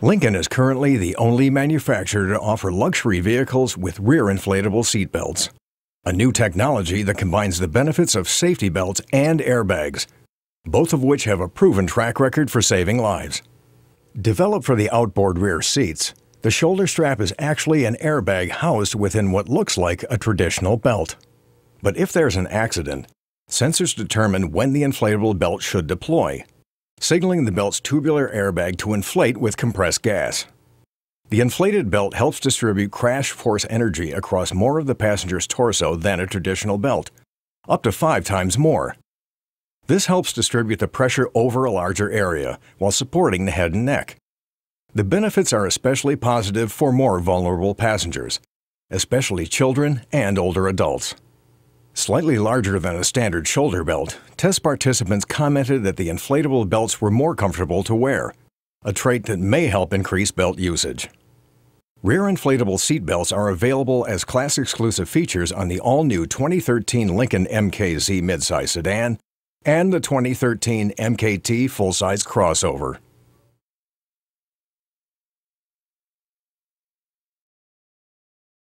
Lincoln is currently the only manufacturer to offer luxury vehicles with rear inflatable seatbelts, a new technology that combines the benefits of safety belts and airbags, both of which have a proven track record for saving lives. Developed for the outboard rear seats, the shoulder strap is actually an airbag housed within what looks like a traditional belt. But if there's an accident, sensors determine when the inflatable belt should deploy, signaling the belt's tubular airbag to inflate with compressed gas. The inflated belt helps distribute crash force energy across more of the passenger's torso than a traditional belt, up to 5 times more. This helps distribute the pressure over a larger area while supporting the head and neck. The benefits are especially positive for more vulnerable passengers, especially children and older adults. Slightly larger than a standard shoulder belt, test participants commented that the inflatable belts were more comfortable to wear, a trait that may help increase belt usage. Rear inflatable seat belts are available as class-exclusive features on the all-new 2013 Lincoln MKZ midsize sedan and the 2013 MKT full-size crossover.